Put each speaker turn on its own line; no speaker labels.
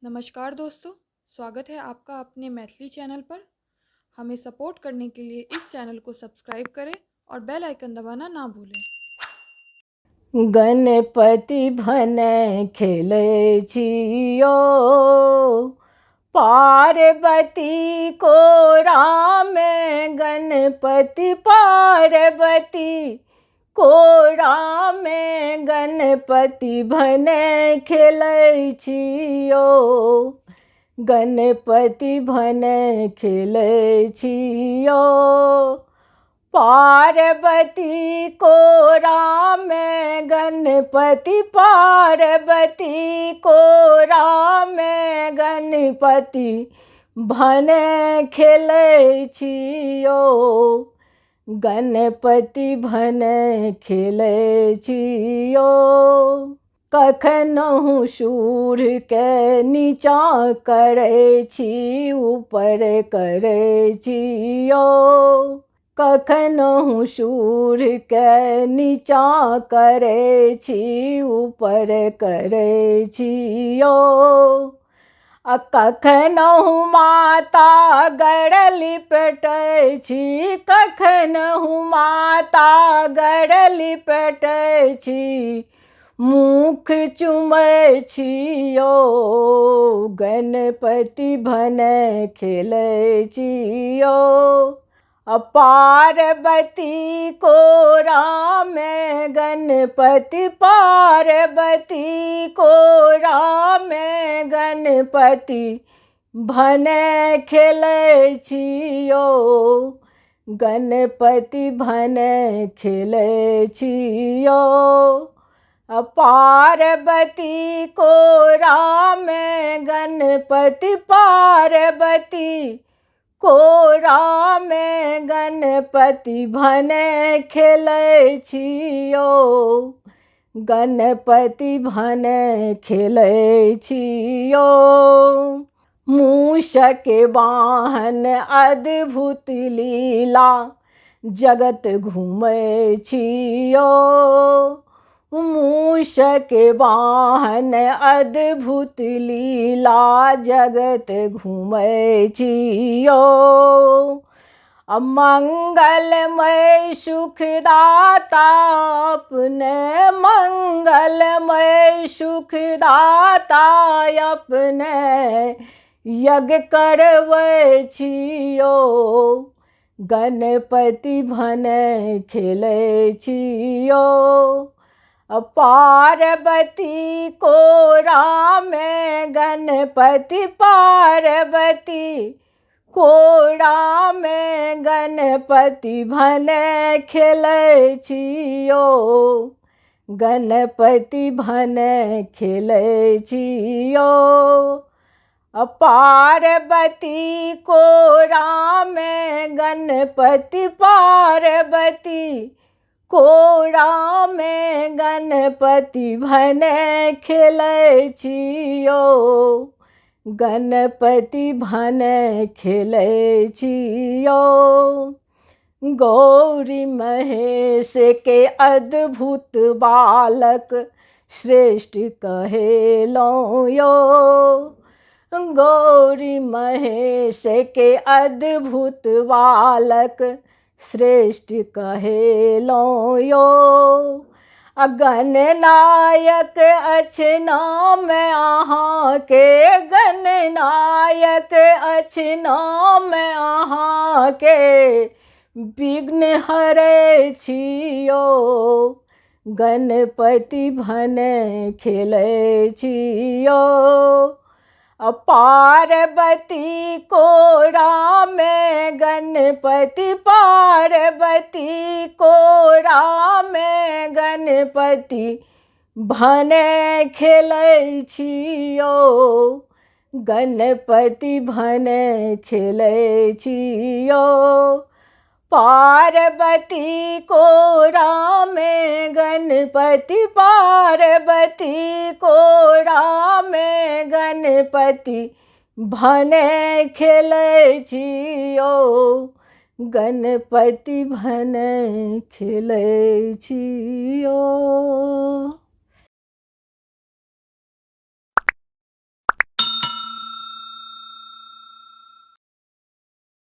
नमस्कार दोस्तों, स्वागत है आपका अपने मैथिली चैनल पर। हमें सपोर्ट करने के लिए इस चैनल को सब्सक्राइब करें और बेल आइकन दबाना ना भूलें।
गणपति भने खेले छियो, पार्वती को राम गणपति पार्वती को राम गणपति भने खेले छियो, गणपति भने खेले छियो। पार्वती को राम गणपति पार्वती को राम गणपति भने खेले छियो, गणपति भने खेले छियो। कखनहु सूर के नीचा करे छी, ऊपर करे छियो। कखनहु सूर के नीचा करे छी, ऊपर करे छियो। कखनहु माता गड़ लिपटे छी, कखनहु माता गड़ लिपटे छी, मुख चुमै छियो, गणपति भने खेले छियो। पार्वती को राम गणपति पार्वती को राम गणपति भने खेले छियो, गणपति भने खेले छियो। पार्वती को राम गणपति पार्वती को राम गणपति भने खेले छियो, गणपति भने खेले छियो। मूषक वाहन अद्भुत लीला जगत घूमे छियो, मूषक वाहन अद्भुत लीला जगत घूमे छियो। मंगलमय सुखदाता अपने, मंगलमय सुखदाता अपने यज्ञ करबै छियो, गणपति भने खेले छियो। पार्वती को राम गणपति पार्वती को राम गणपति भने खेले छियो, गणपति भने खेले छियो। पार्वती को राम गणपति पार्वती को राम गणपति भने खेले छियो, गणपति भने खेले छियो। गौरी महेश के अद्भुत बालक श्रेष्ठ कहेलो यो, गौरी महेश के अद्भुत बालक श्रेष्ठ कहेलो यो। गणनायक अछि नाम अहाँ के, गणनायक अछि नाम अहाँ के, विघ्न हरै छियो, गणपति भने खेले छियो। पार्वती को राम गणपति पार्वती को राम गणपति भने खेले छियो, गणपति भने खेले छियो। पार्वती को राम गणपति पार्वती को राम गणपति भने खेले छियो, गणपति भने खेले छियो।